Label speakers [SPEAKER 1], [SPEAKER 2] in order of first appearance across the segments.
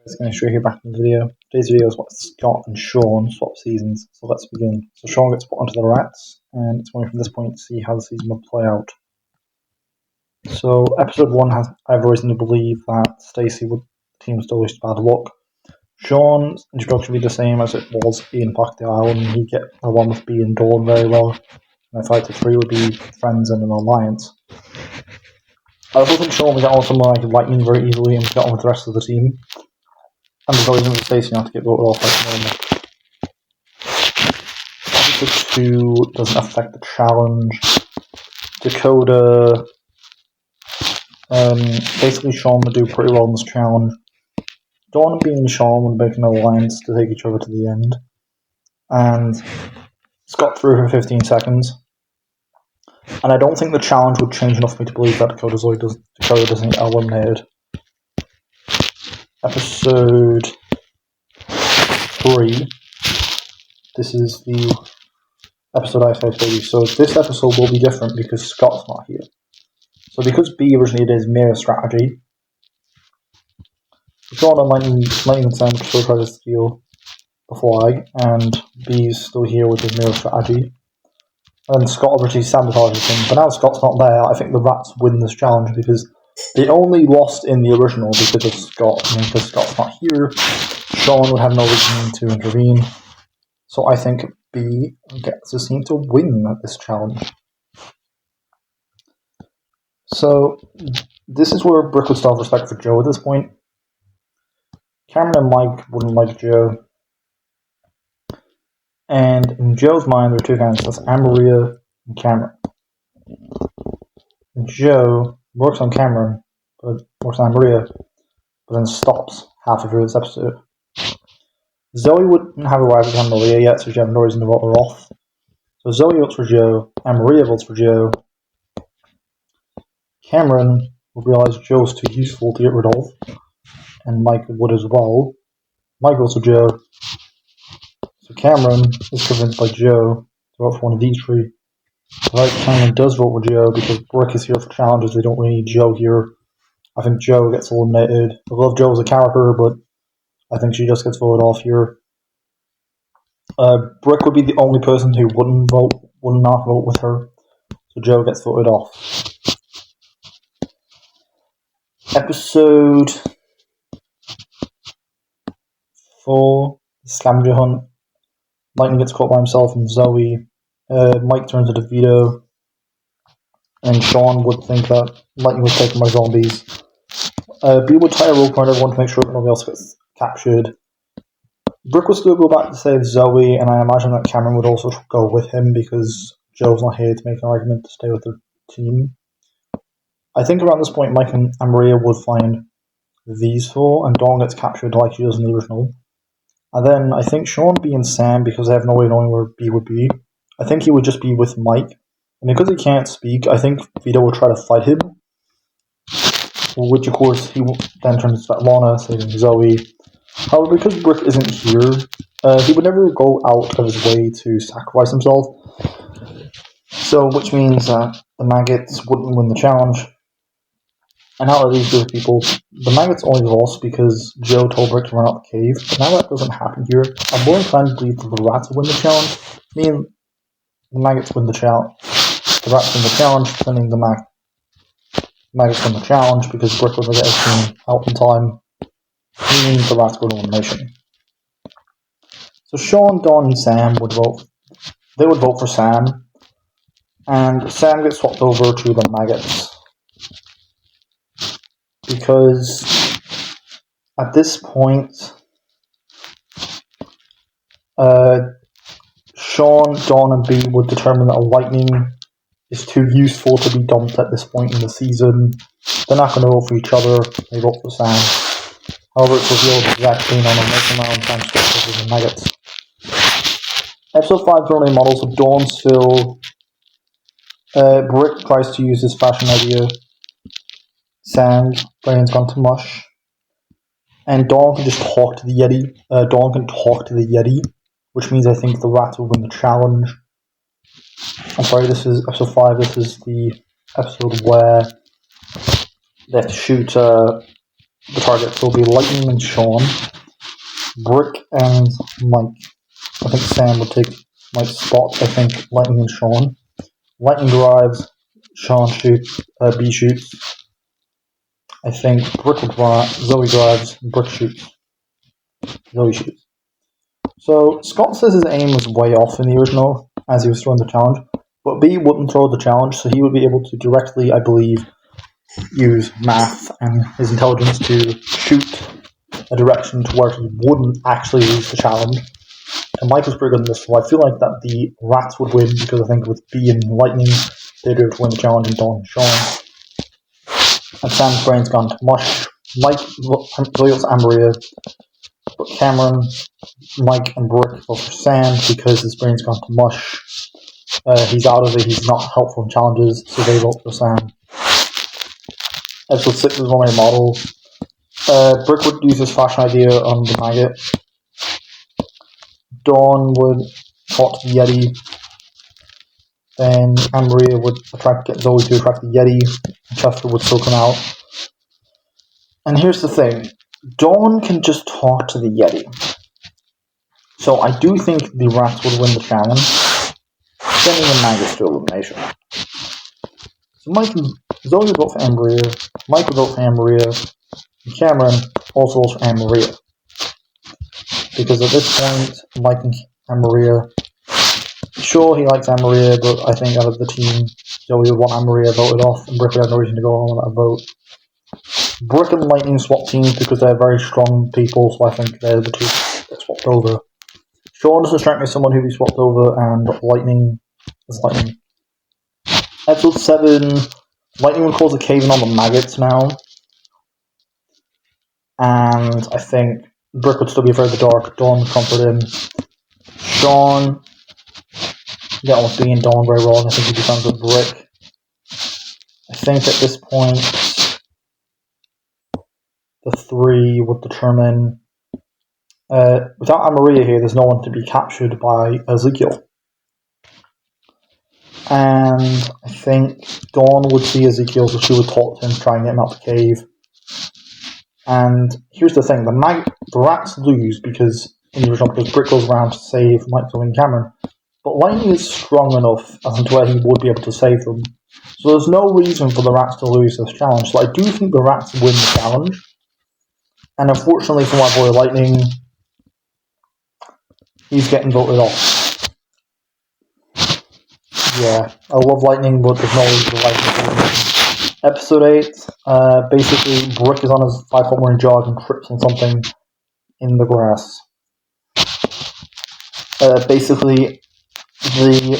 [SPEAKER 1] Just going straight here back in the video. Today's video is what Scott and Shawn swap seasons, so let's begin. So Shawn gets put onto the rats, and it's going from this point to see how the season will play out. So episode 1 has I have reason to believe that Stacy would team still wish bad luck. Shawn's introduction will be the same as it was in Back to the Island, and he'd get along with B and Dawn very well. And I thought the three would be friends in an alliance. I also think Shawn will get on with someone like Lightning very easily and get on with the rest of the team. And there's no reason for Stacy not to get voted off like normal. Episode 2 doesn't affect the challenge. Dakota, basically Shawn would do pretty well in this challenge. Dawn and B and Shawn would make an alliance to take each other to the end. And Scott through for 15 seconds. And I don't think the challenge would change enough for me to believe that Dakota doesn't get eliminated. Episode 3. This is the episode I said baby. So this episode will be different because Scott's not here. So because B originally did his mirror strategy, Shawn and Lightning and Sam still try to steal the flag, and B's still here with his mirror strategy. And then Scott obviously sabotages him, but now Scott's not there, I think the rats win this challenge because they only lost in the original because of Scott. I mean, because Scott's not here, Shawn would have no reason to intervene. So I think B gets to seem to win this challenge. So this is where Brick would still have respect for Joe at this point. Cameron and Mike wouldn't like Joe. And in Joe's mind, there are two kinds. That's Anne-Maria and Cameron. And Joe works on Cameron, but works on Anne-Maria, but then stops halfway through this episode. Zoe wouldn't have arrived with Anne-Maria yet, so she had no reason to vote her off. So Zoe votes for Joe, Anne-Maria votes for Joe. Cameron will realise Joe's too useful to get rid of, and Mike would as well. Mike votes for Joe. So Cameron is convinced by Joe to vote for one of these three. Right, Cameron does vote for Joe because Brick is here for challenges. They don't really need Joe here. I think Joe gets eliminated. I love Joe as a character, but I think she just gets voted off here. Brick would be the only person who would not vote with her. So Joe gets voted off. Episode 4, Scavenger Hunt. Lightning gets caught by himself and Zoe. Mike turns into Vito. And Shawn would think that Lightning was taken by zombies. B would tie a rope around everyone to make sure that nobody else gets captured. Brick would still go back to save Zoe, and I imagine that Cameron would also go with him because Joe's not here to make an argument to stay with the team. I think around this point, Mike and Maria would find these four, and Dawn gets captured like she does in the original. And then I think Shawn, B, and Sam, because they have no way of knowing where B would be, I think he would just be with Mike. And because he can't speak, I think Vito will try to fight him. Which, of course, he then turns to Svetlana, saving Zoe. However, because Brick isn't here, he would never go out of his way to sacrifice himself. So, which means that the maggots wouldn't win the challenge. And out of these group of people, the maggots only lost because Joe told Brick to run out the cave. But now that doesn't happen here. I'm more inclined to believe that the rats will win the challenge. I mean, the maggots win the challenge. The rats win the challenge, sending the maggots win the challenge because Brick would get his team out in time, meaning the rats go to elimination. So Shawn, Dawn, and Sam would vote. They would vote for Sam, and Sam gets swapped over to the maggots. Because at this point, Shawn, Dawn, and B would determine that a Lightning is too useful to be dumped at this point in the season. They're not going to vote for each other, they vote for Sam. However, it's revealed that Zach Clean on a making my own time skip the maggots. Episode 5 currently models of Dawn still. Brick tries to use his fashion idea. Sand, brain's gone to mush. And Dawn can just talk to the Yeti. Dawn can talk to the Yeti, which means I think the rats will win the challenge. I'm sorry, this is episode 5. This is the episode where they have to shoot the targets will be Lightning and Shawn, Brick and Mike. I think Sam would take Mike's spot. I think Lightning and Shawn. Lightning drives, Shawn shoots, B shoots. I think Brick would drive, Zoe drives, Brick shoots. Zoe shoots. So Scott says his aim was way off in the original as he was throwing the challenge, but B wouldn't throw the challenge, so he would be able to directly, I believe, use math and his intelligence to shoot a direction to where he wouldn't actually lose the challenge. And Mike was pretty good in this, so I feel like that the Rats would win because I think with B and Lightning, they'd be able to win the challenge, and Dawn and Shawn. And Sam's brain's gone to mush. Mike votes Amaria, but Cameron, Mike, and Brick vote for Sam because his brain's gone to mush. He's out of it, he's not helpful in challenges, so they vote for Sam. Episode 6 is one of my models. Brick would use his fashion idea on the maggot. Dawn would talk to the Yeti. Then Amaria would get Zoe to attract the Yeti. Chester would still come out. And here's the thing. Dawn can just talk to the Yeti. So I do think the Rats would win the challenge, sending the maggots to elimination. So Zoe would vote for Amaria, Mike would vote for Amaria, and Cameron also votes for Amaria. Because at this point, Mike and Amaria, sure, he likes Amaria, but I think out of the team, Zoe would want Amaria voted off, and Brick would have no reason to go on with that vote. Brick and Lightning swap teams because they're very strong people, so I think they're the two that swapped over. Shawn doesn't strike me as someone who'd be swapped over, and Lightning is Lightning. Episode 7, Lightning would cause a cave-in on the maggots now. And I think Brick would still be afraid of the dark. Dawn would comfort him. Shawn, get on with being Dawn very well, and I think he'd be friends with Brick. I think at this point, the three would determine. Without Amaria here, there's no one to be captured by Ezekiel. And I think Dawn would see Ezekiel, so she would talk to him, try and get him out the cave. And here's the thing, the Rats lose because, in the original, because Brick goes around to save Mike, Zoe, and Cameron. But Lightning is strong enough as to where he would be able to save them. So there's no reason for the Rats to lose this challenge. So I do think the Rats win the challenge. And unfortunately for my boy Lightning, he's getting voted off. Yeah, I love Lightning, but there's no reason for Lightning. Episode 8, basically, Brick is on his 5-foot morning jog and trips on something in the grass. Basically, the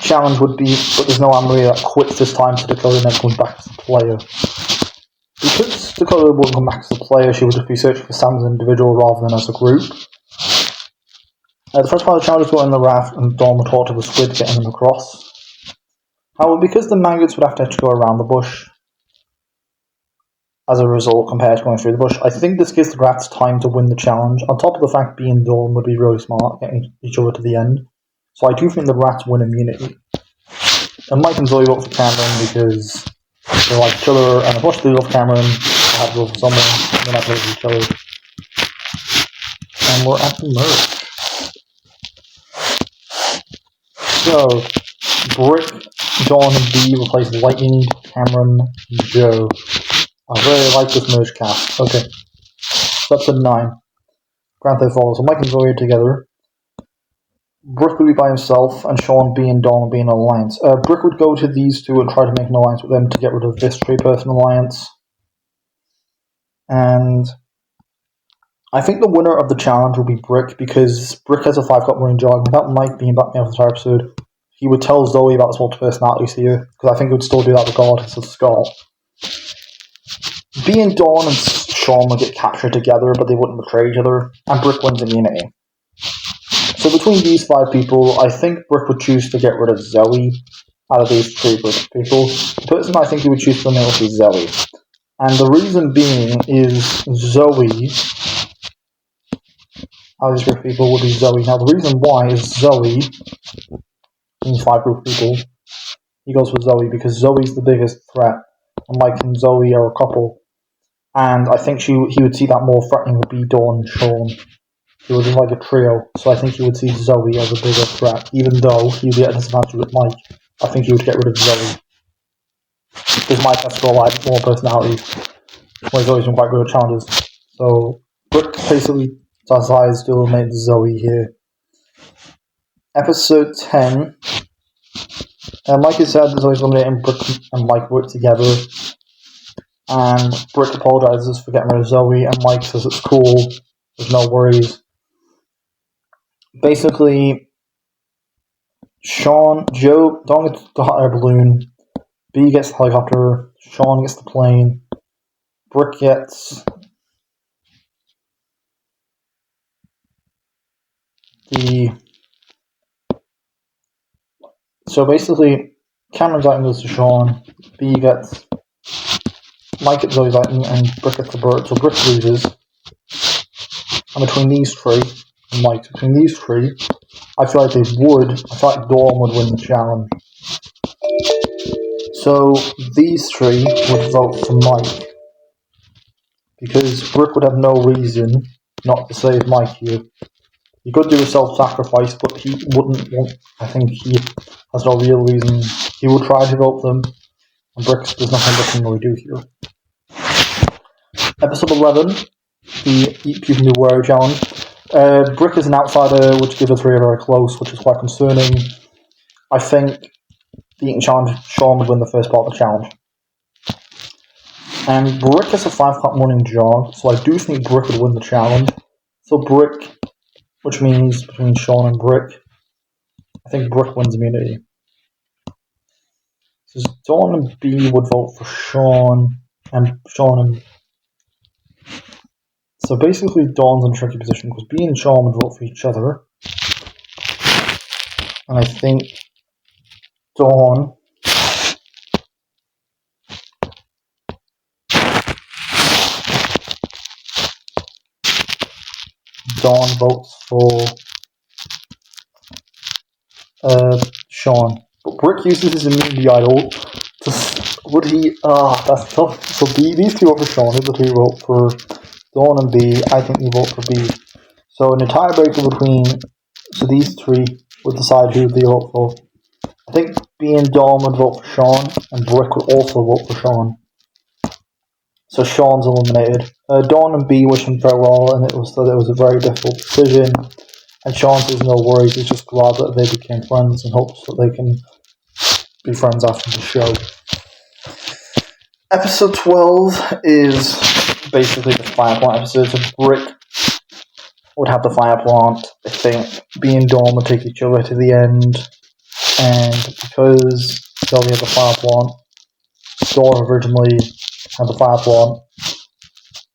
[SPEAKER 1] challenge would be, but there's no Amaria that quits this time, so Dakota never comes back as a player. Because Dakota wouldn't come back as a player, she would just be searching for Sam as an individual rather than as a group. The first part of the challenge would go in the raft, and Dawn would talk to the squid, getting them across. However, because the maggots would have to go around the bush, as a result, compared to going through the bush, I think this gives the Rats time to win the challenge, on top of the fact being Dawn would be really smart, getting each other to the end. So I do think the Rats win immunity. And Mike and Zoe vote for Cameron because they like each other, and of course they love Cameron, they have to vote for someone, they're not voting for each other. And we're at the merge. So, Brick, Dawn, and B replace Lightning, Cameron, and Joe. I really like this merge cast. Okay. So episode 9. Grand Theft Auto. So Mike and Zoe are together. Brick would be by himself, and Shawn, B, and Dawn would be in an alliance. Brick would go to these two and try to make an alliance with them to get rid of this three-person alliance. And I think the winner of the challenge will be Brick, because Brick has a 5-cup running jog. Without Mike being back in the entire episode, he would tell Zoe about his multiple personalities here, because I think he would still do that regardless of Scott. B and Dawn and Shawn would get captured together, but they wouldn't betray each other, and Brick wins immunity. So between these 5 people, I think Brick would choose to get rid of Zoe out of these 3 people. The person I think he would choose to eliminate would be Zoe. And the reason being is Zoe, out of these group of people, would be Zoe. Now the reason why is Zoe, in these 5 group of people, he goes for Zoe because Zoe's the biggest threat, and Mike and Zoe are a couple. And I think he would see that more threatening would be Dawn and Shawn. He would be like a trio, so I think he would see Zoe as a bigger threat, even though he would be at a disadvantage with Mike. I think he would get rid of Zoe. Because Mike has got like more personality, whereas Zoe's been quite good at challenges. So Brooke basically decides to eliminate Zoe here. Episode 10. Mike has said that Zoe's eliminating Brooke and Mike work together. And Brooke apologizes for getting rid of Zoe, and Mike says it's cool, there's no worries. Basically, Dawn gets the hot air balloon, B gets the helicopter, Shawn gets the plane, Brooke gets the... So basically, Cameron's item goes to Shawn, B gets... Mike gets Zoe's item, and Brooke gets the bird, so Brooke loses. And between these three, and Mike, between these three, I feel like Dawn would win the challenge. So these three would vote for Mike. Because Brooke would have no reason not to save Mike here. He could do a self-sacrifice, but he wouldn't want... I think he has no real reason. He would try to vote them, and Brooke does nothing but can really do here. Episode 11, the Eat Puke and Be Wary challenge. Brooke is an outsider, which gives the three are very close, which is quite concerning. I think the eating challenge, Shawn would win the first part of the challenge. And Brooke has a 5 o'clock morning jog, so I do think Brooke would win the challenge. So Brooke, which means between Shawn and Brooke, I think Brooke wins immunity. So Dawn and B would vote for Shawn, and so basically Dawn's in a tricky position because B and Shawn would vote for each other. And I think Dawn votes for Shawn. But Brooke uses his immunity idol to... Would he... that's tough. So these two vote for Shawn, the two vote for Dawn and B. I think they vote for B. So in a tiebreaker between... So these three would decide who they vote for. I think B and Dawn would vote for Shawn, and Brooke would also vote for Shawn. So Shawn's eliminated. Dawn and B wish him farewell, and it was a very difficult decision. And Shawn says no worries, he's just glad that they became friends and hopes that they can be friends after the show. Episode 12 is basically the fire plant episode. So Brooke would have the fire plant. I think B and Dawn would take each other to the end. And because Zoe had the fire plant, Dawn originally had the fire plant.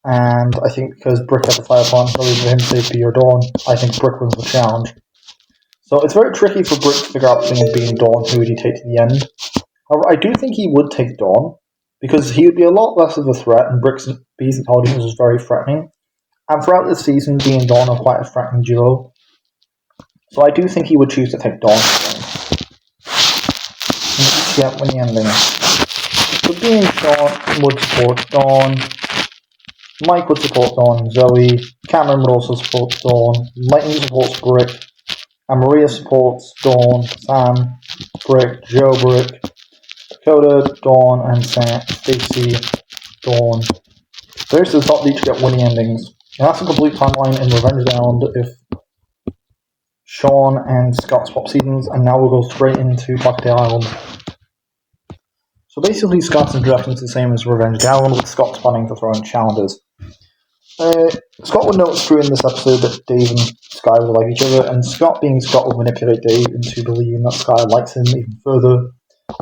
[SPEAKER 1] And I think because Brooke had the fire plant, so either him say B or Dawn, I think Brooke wins the challenge. So it's very tricky for Brooke to figure out between B and Dawn who would he take to the end. However, I do think he would take Dawn, because he would be a lot less of a threat, and B's intelligence is very threatening. And throughout this season, B and Dawn are quite a threatening duo. So I do think he would choose to take Dawn. Yeah, when the ending. So B and Shawn would support Dawn. Mike would support Dawn and Zoe. Cameron would also support Dawn. Lightning supports Brooke. And Maria supports Dawn, Sam, Brooke, Joe, Brooke, Dakota, Dawn, and Stacey, Dawn. Those to the top each get winning endings. And that's a complete timeline in Revenge Island if Shawn and Scott swap seasons, and now we'll go straight into Cocktail Island. So basically Scott's introduction is the same as Revenge Island, with Scott planning to throw in challenges. Scott would know it's true in this episode that Dave and Sky would like each other, and Scott being Scott would manipulate Dave into believing that Sky likes him even further.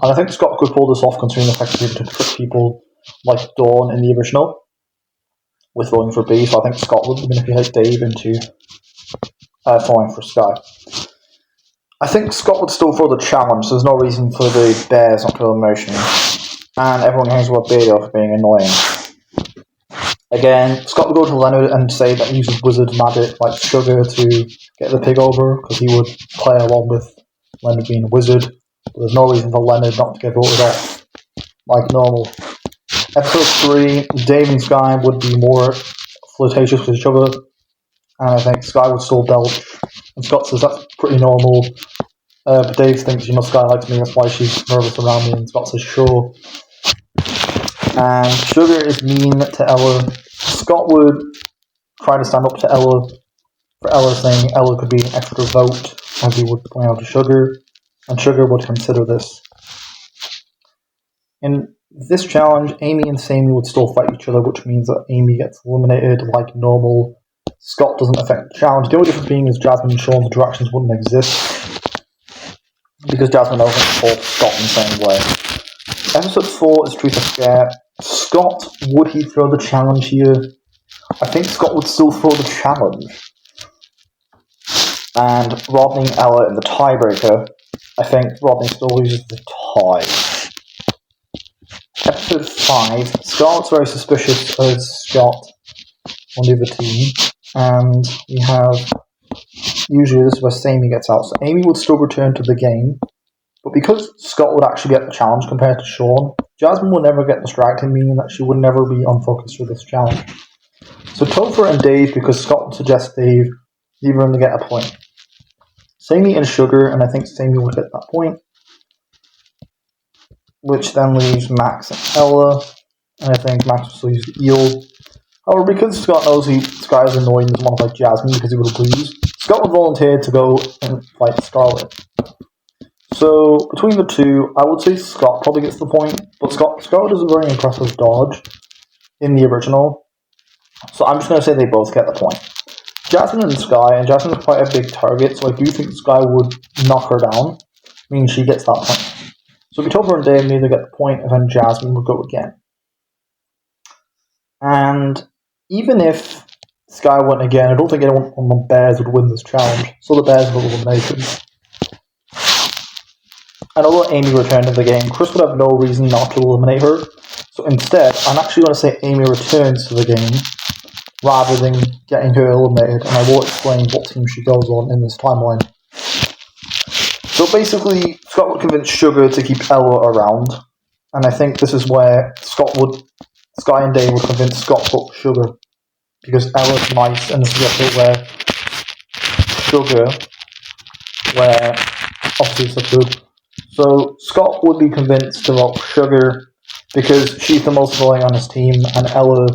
[SPEAKER 1] And I think Scott could pull this off considering the fact that he able to trick people like Dawn in the original with voting for B, so I think Scott would manipulate Dave into falling for Sky. I think Scott would still throw the challenge, so there's no reason for the Bears not to elimination. And everyone knows what Bear for being annoying. Again, Scott would go to Leonard and say that he uses wizard magic like sugar to get the pig over, because he would play along with Leonard being a wizard. But there's no reason for Leonard not to get voted off like normal. Episode 3, Dave and Sky would be more flirtatious with each other, and I think Sky would still belch. And Scott says that's pretty normal. But Dave thinks, Sky likes me, that's why she's nervous around me, and Scott says sure. And Sugar is mean to Ella. Scott would try to stand up to Ella for Ella, saying Ella could be an extra vote, as he would point out to Sugar, and Sugar would consider this. In this challenge, Amy and Sammy would still fight each other, which means that Amy gets eliminated like normal. Scott doesn't affect the challenge. The only difference being is Jasmine and Shawn's interactions wouldn't exist, because Jasmine doesn't support Scott in the same way. Episode 4 is Truth or Scare. Scott, would he throw the challenge here? I think Scott would still throw the challenge. And Rodney and Ella in the tiebreaker, I think Rodney still loses the tie. Episode 5, Scarlett's very suspicious of Scott on the other team, and we have, usually this is where Sammy gets out, so Amy would still return to the game, but because Scott would actually get the challenge compared to Shawn, Jasmine would never get distracted, meaning that she would never be unfocused for this challenge. So Topher and Dave, because Scott would suggest Dave, neither of them get a point. Sammy and Sugar, and I think Sammy would get that point, which then leaves Max and Ella, and I think Max will still use the eel. However, because Scott knows Sky is annoying and doesn't want to fight Jasmine because he would lose, Scott would volunteer to go and fight Scarlett. So, between the two, I would say Scott probably gets the point, but Scarlett is a very impressive dodge in the original, so I'm just going to say they both get the point. Jasmine and Sky, and Jasmine is quite a big target, so I do think Sky would knock her down, meaning she gets that point. So Topher and Dave neither get the point, and then Jasmine would go again. And even if Sky went again, I don't think anyone on the Bears would win this challenge, so the Bears will elimination. And although Amy returned to the game, Chris would have no reason not to eliminate her, so instead, I'm actually going to say Amy returns to the game, rather than getting her eliminated, and I will explain what team she goes on in this timeline. So basically, Scott would convince Sugar to keep Ella around, and I think this is where Sky and Dave would convince Scott to put Sugar, because Ella's nice, and this is also where Sugar, where obviously it's so good. So Scott would be convinced to vote Sugar, because she's the most annoying on his team, and Ella,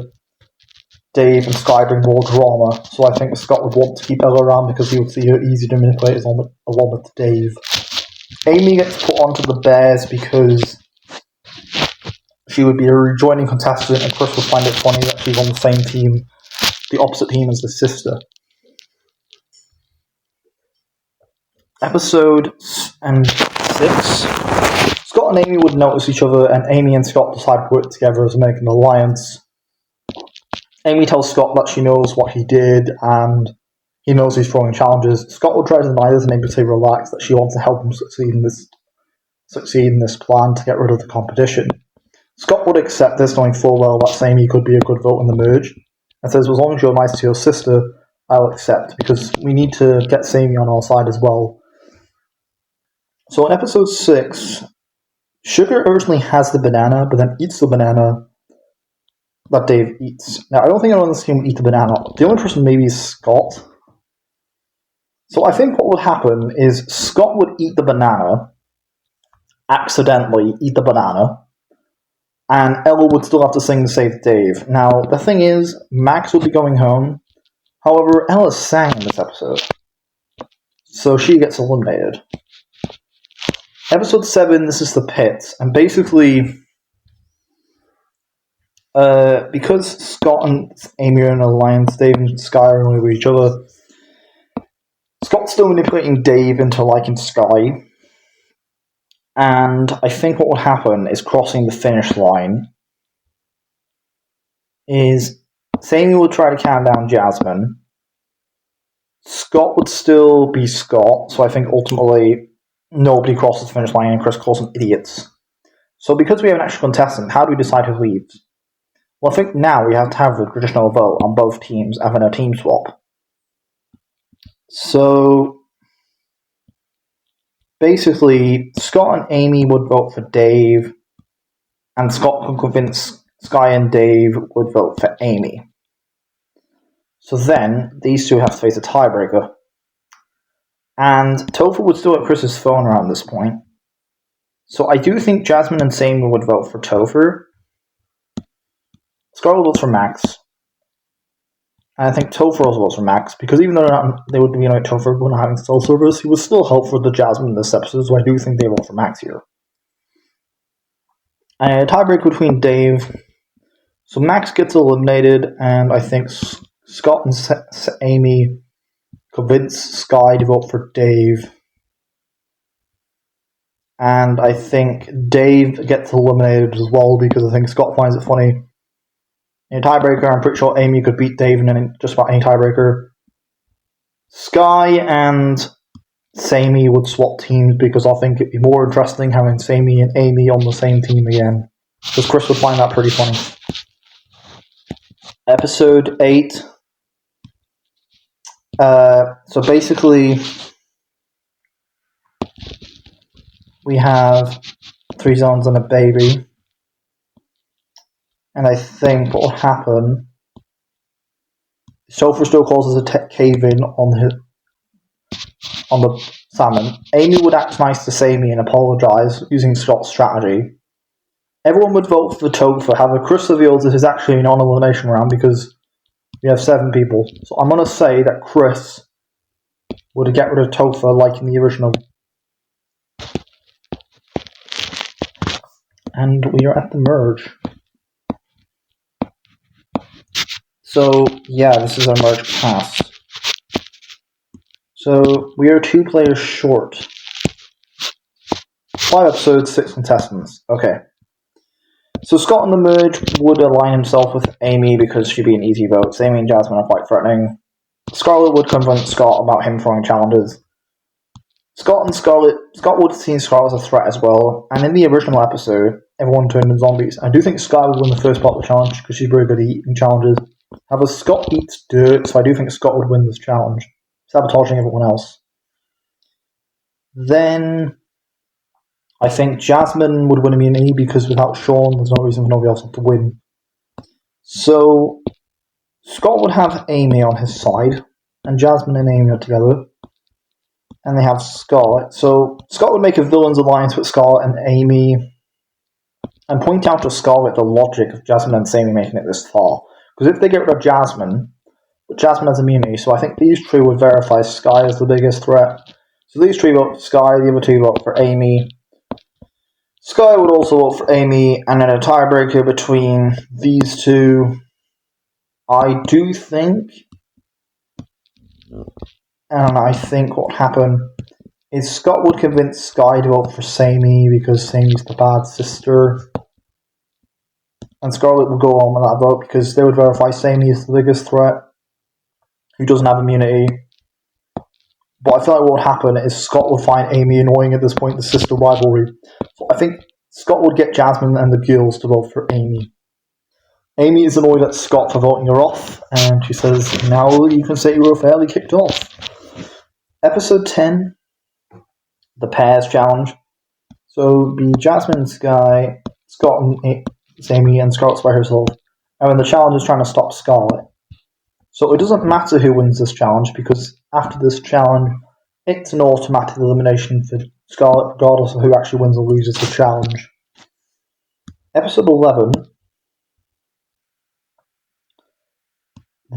[SPEAKER 1] Dave, and Sky bring more drama, so I think Scott would want to keep Ella around because he would see her easy to manipulate along with Dave. Amy gets put onto the Bears because she would be a rejoining contestant, and Chris would find it funny that she's on the same team, the opposite team as the sister. Episode 6. Scott and Amy would notice each other, and Amy and Scott decide to work together to make an alliance. Amy tells Scott that she knows what he did, and he knows he's throwing challenges. Scott will try to deny this, and Amy will say relax, that she wants to help him succeed in this plan to get rid of the competition. Scott would accept this, knowing full well that Sammy could be a good vote in the merge, and says, as long as you're nice to your sister, I'll accept, because we need to get Sammy on our side as well. So in episode 6, Sugar originally has the banana, but then eats the banana that Dave eats. Now, I don't think anyone on this team would eat the banana. The only person maybe is Scott. So I think what would happen is Scott would eat the banana, accidentally eat the banana, and Ella would still have to sing to save Dave. Now, the thing is, Max would be going home. However, Ella sang in this episode, so she gets eliminated. Episode 7, this is the pit, and basically, because Scott and Amy are in an alliance, Dave and Sky are only with each other, Scott's still manipulating Dave into liking Sky, and I think what will happen is crossing the finish line is Sammy will try to calm down Jasmine. Scott would still be Scott, so I think ultimately nobody crosses the finish line and Chris calls them idiots. So because we have an extra contestant, how do we decide who leaves? Well, I think now we have to have the traditional vote on both teams, having a team swap. So basically, Scott and Amy would vote for Dave, and Scott could convince Sky and Dave would vote for Amy. So then, these two have to face a tiebreaker. And Topher would still have Chris's phone around this point. So I do think Jasmine and Sammy would vote for Topher. Scarlet votes for Max. And I think Topher also votes for Max, because even though they would be like Topher not having cell service, he would still help for the Jasmine in this episode, so I do think they vote for Max here. And a tiebreak between Dave. So Max gets eliminated, and I think Scott and Amy convince Sky to vote for Dave. And I think Dave gets eliminated as well, because I think Scott finds it funny. In a tiebreaker, I'm pretty sure Amy could beat Dave in just about any tiebreaker. Sky and Sammy would swap teams, because I think it'd be more interesting having Sammy and Amy on the same team again. Because Chris would find that pretty funny. Episode 8. So basically, we have 3 zones and a baby. And I think what will happen, Topher still causes a cave-in on the salmon. Amy would act nice to Sammy and apologise using Scott's strategy. Everyone would vote for Topher. However, Chris reveals this is actually a non-elimination round because we have 7 people. So I'm going to say that Chris would get rid of Topher like in the original. And we are at the merge. So, yeah, this is our merge pass. So, we are 2 players short. 5 episodes, 6 contestants. Okay. So Scott in the merge would align himself with Amy because she'd be an easy vote. Amy and Jasmine are quite threatening. Scarlet would confront Scott about him throwing challenges. Scott would see Scarlet as a threat as well. And in the original episode, everyone turned into zombies. I do think Sky would win the first part of the challenge because she's very good at eating challenges. However, Scott eats dirt, so I do think Scott would win this challenge, sabotaging everyone else. Then I think Jasmine would win immunity because without Shawn, there's no reason for nobody else to win. So Scott would have Amy on his side, and Jasmine and Amy are together, and they have Scarlet. So Scott would make a villain's alliance with Scarlet and Amy, and point out to Scarlet the logic of Jasmine and Sammy making it this far. Because if they get rid of Jasmine has immunity, so I think these 3 would verify Sky as the biggest threat. So these 3 vote for Sky, the other 2 vote for Amy. Sky would also vote for Amy, and then a tiebreaker between these 2. I do think, and I think what would happen is Scott would convince Sky to vote for Sammy because Sammy's the bad sister. And Scarlet would go on with that vote because they would verify Sammy is the biggest threat, who doesn't have immunity. But I feel like what would happen is Scott would find Amy annoying at this point, the sister rivalry. So I think Scott would get Jasmine and the girls to vote for Amy. Amy is annoyed at Scott for voting her off, and she says, now you can say you were fairly kicked off. Episode 10, the Pairs Challenge. So it would be Jasmine and Sky, Scott and Amy, and Scarlet's by herself. And when the challenge is trying to stop Scarlet. So it doesn't matter who wins this challenge, because after this challenge, it's an automatic elimination for Scarlet, regardless of who actually wins or loses the challenge. Episode 11.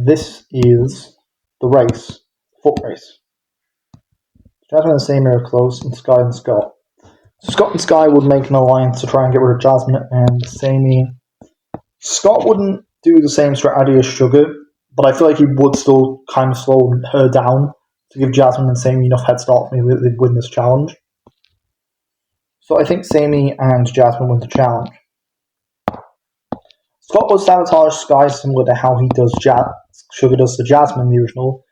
[SPEAKER 1] This is the race, foot race. Jasmine and Sammy are close, and Sky and Scott. So Scott and Sky would make an alliance to try and get rid of Jasmine and Sammy. Scott wouldn't do the same strategy as Sugar, but I feel like he would still kind of slow her down to give Jasmine and Sammy enough head start for me that they'd win this challenge. So I think Sammy and Jasmine win the challenge. Scott would sabotage Sky similar to how he does Sugar does to Jasmine in the original,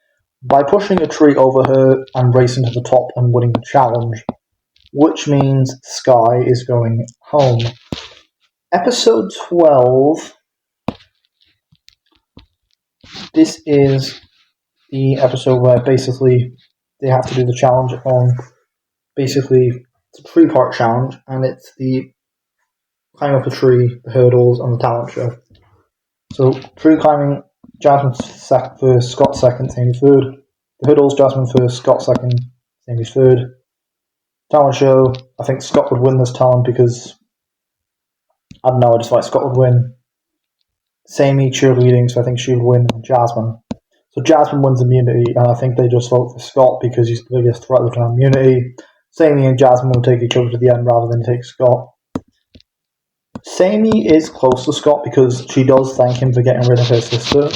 [SPEAKER 1] by pushing a tree over her and racing to the top and winning the challenge, which means Sky is going home. Episode 12. This is the episode where basically they have to do the challenge on, basically it's a 3-part challenge, and it's the climbing up a tree, the hurdles, and the talent show. So tree climbing, Jasmine first, Scott second, Sammy third. The hurdles, Jasmine first, Scott second, Sammy third. Talent show, I think Scott would win this talent because I don't know, I just like Scott would win. Sammy cheerleading, so I think she would win Jasmine. So Jasmine wins immunity, and I think they just vote for Scott because he's the biggest threat to immunity. Sammy and Jasmine will take each other to the end rather than take Scott. Sammy is close to Scott because she does thank him for getting rid of her sister,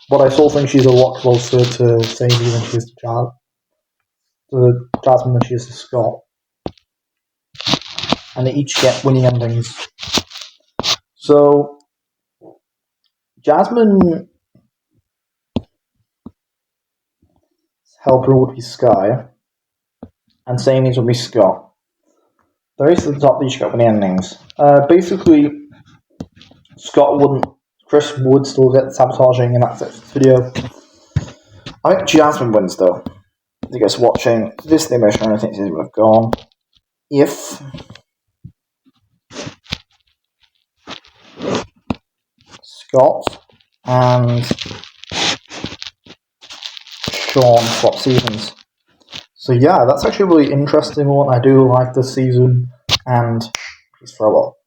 [SPEAKER 1] but I still think she's a lot closer to Sammy than she is to Jasmine than she is to Scott. And they each get winning endings. So Jasmine's helper would be Sky, and Sammy's would be Scott. The race at the top each got winning endings. Basically, Chris would still get sabotaging, and that's it for the video. I think Jasmine wins though. You guys watching this, the emotion, I think this would have gone if Scott and Shawn swap seasons. So yeah, that's actually a really interesting one. I do like this season, and peace for a while.